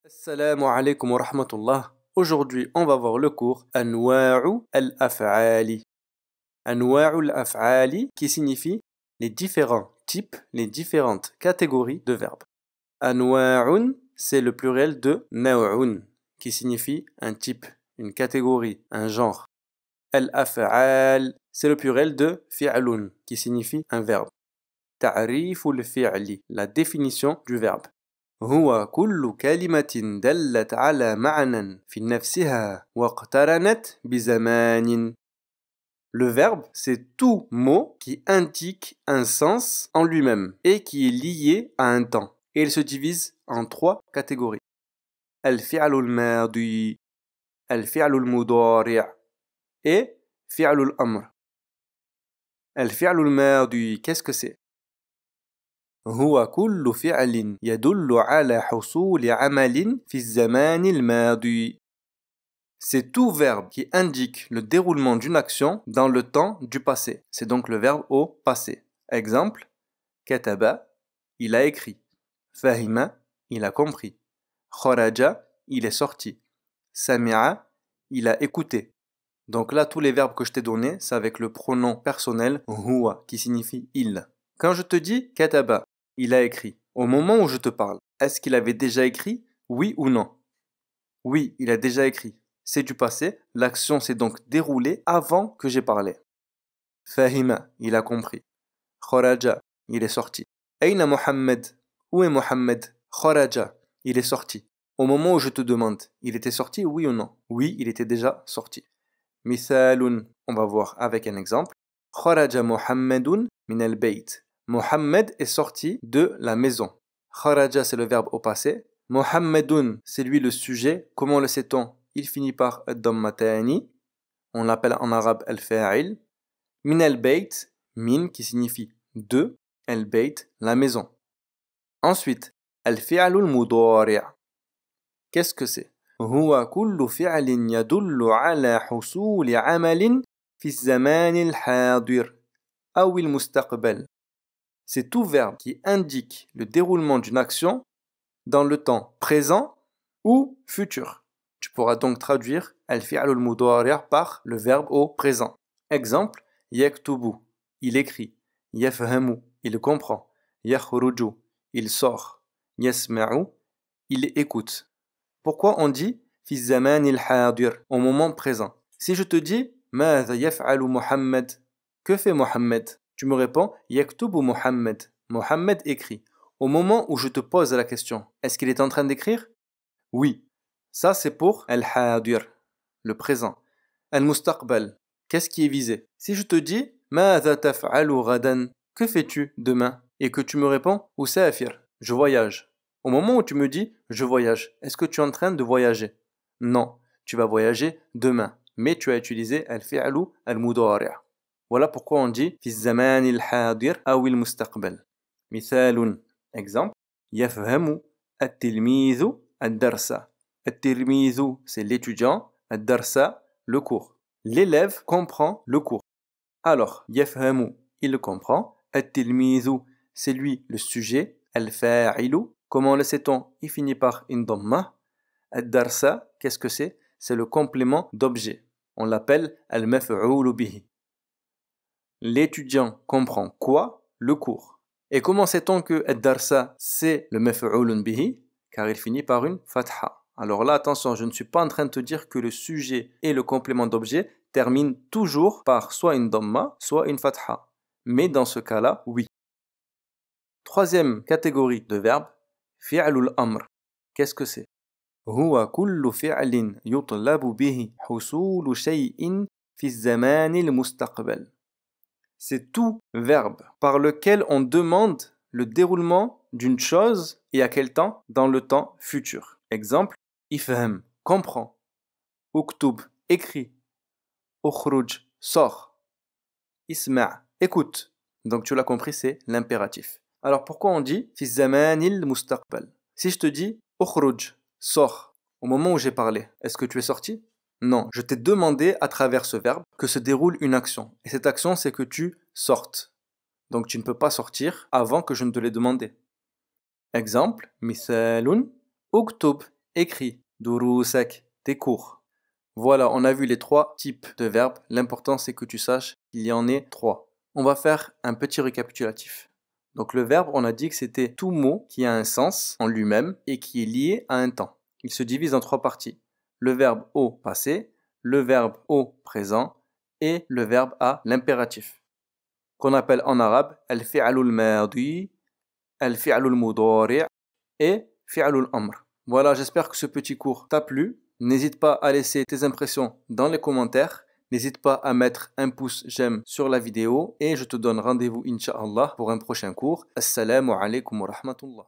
Assalamu alaikum wa rahmatullah. Aujourd'hui, on va voir le cours Anwa'u al-Af'ali. Anwa'u al-Af'ali qui signifie les différents types, les différentes catégories de verbes. Anwa'un, c'est le pluriel de naw'un qui signifie un type, une catégorie, un genre. Al-Af'al, c'est le pluriel de fi'lun qui signifie un verbe. Ta'rif al-fi'li, la définition du verbe. هو كل كلمة دلت على معنى في نفسها واقترنت بزمان. Le verbe, c'est tout mot qui indique un sens en lui-même et qui est lié à un temps. Et il se divise en trois catégories. الفعل الماضي, الفعل المضارع et فعل الأمر. الفعل الماضي, qu'est-ce que c'est? هو كل فعل يدل على حصول عمل في الزمان الماضي. C'est tout verbe qui indique le déroulement d'une action dans le temps du passé. C'est donc le verbe au passé. Exemple, كتب, il a écrit. فهم, il a compris. خرج, il est sorti. سمع, il a écouté. Donc là, tous les verbes que je t'ai donnés, c'est avec le pronom personnel huwa qui signifie il. Quand je te dis كتب, il a écrit. Au moment où je te parle, est-ce qu'il avait déjà écrit? Oui ou non? Oui, il a déjà écrit. C'est du passé, l'action s'est donc déroulée avant que j'ai parlé. Fahima, il a compris. Kharaja, il est sorti. Aina Mohammed? Où est Mohammed? Kharaja, il est sorti. Au moment où je te demande, il était sorti, oui ou non? Oui, il était déjà sorti. Mithalun, on va voir avec un exemple. Kharaja Mohammedun min al-bayt. Mohammed est sorti de la maison. Kharaja, c'est le verbe au passé. Mohammedun, c'est lui le sujet. Comment le sait-on? Il finit par ad-dammatani. On l'appelle en arabe al-fa'il. Min al-bayt, min qui signifie de, al-bayt, la maison. Ensuite, al-fi'al al-mudari'. Qu'est-ce que c'est? هو كل فعل يدل على حصول عمل في الزمان الحاضر أو المستقبل. C'est tout verbe qui indique le déroulement d'une action dans le temps présent ou futur. Tu pourras donc traduire al-fi'l al-mudari' par le verbe au présent. Exemple, yaktubu, il écrit. Yafhamu, il comprend. Yakhruju, il sort. Yasma'u, il écoute. Pourquoi on dit fi zaman al-hadir, au moment présent? Si je te dis ماذا يفعل محمد, que fait Mohammed? Tu me réponds yaktubu Mohammed. Mohammed écrit. Au moment où je te pose la question, est-ce qu'il est en train d'écrire? Oui. Ça c'est pour al-hadir, le présent. Al-mustaqbal, qu'est-ce qui est visé? Si je te dis ماذا تفعل غدا, que fais-tu demain? Et que tu me réponds usafir, je voyage. Au moment où tu me dis je voyage, est-ce que tu es en train de voyager? Non, tu vas voyager demain, mais tu as utilisé al-fi'lu al-mudari'. Voilà pourquoi on dit في الزمان الحاضر أو المستقبل. مثال, exemple, يفهم التلميذ الدرس. التلميذ, c'est l'étudiant, الدرس, le cours. L'élève comprend le cours. Alors, يفهم, il le comprend. التلميذ, c'est lui le sujet. الفاعل, comment le sait-on? Il finit par une dhamma. الدرس, qu'est-ce que c'est? C'est le complément d'objet. On l'appelle al-maf'oul bihi. L'étudiant comprend quoi? Le cours. Et comment sait-on que ad-darsa c'est le maf'oulun bihi? Car il finit par une fatha. Alors là, attention, je ne suis pas en train de te dire que le sujet et le complément d'objet terminent toujours par soit une dhamma, soit une fatha. Mais dans ce cas-là, oui. Troisième catégorie de verbes, fi'lul amr. Qu'est-ce que c'est? هو كل فعل يطلب به حصول شيء في الزمان المستقبل. C'est tout verbe par lequel on demande le déroulement d'une chose et à quel temps? Dans le temps futur. Exemple, ifham, comprend. Uktub, écrit. Ukhruj, sort. Isma', écoute. Donc tu l'as compris, c'est l'impératif. Alors pourquoi on dit fi zamanil mustaqbal? Si je te dis ukhruj, sors, au moment où j'ai parlé, est-ce que tu es sorti? Non, je t'ai demandé à travers ce verbe que se déroule une action. Et cette action, c'est que tu sortes. Donc tu ne peux pas sortir avant que je ne te l'ai demandé. Exemple, mithalun, uktub, écris. دروسك, tes cours. Voilà, on a vu les 3 types de verbes. L'important, c'est que tu saches qu'il y en ait 3. On va faire un petit récapitulatif. Donc le verbe, on a dit que c'était tout mot qui a un sens en lui-même et qui est lié à un temps. Il se divise en 3 parties. Le verbe au passé, le verbe au présent et le verbe à l'impératif. Qu'on appelle en arabe al-fi'l al-madi, al-fi'l al-mudari' et fi'l al-amr. Voilà, j'espère que ce petit cours t'a plu. N'hésite pas à laisser tes impressions dans les commentaires. N'hésite pas à mettre un pouce j'aime sur la vidéo et je te donne rendez-vous incha'Allah pour un prochain cours. Assalamu alaikum wa rahmatullah.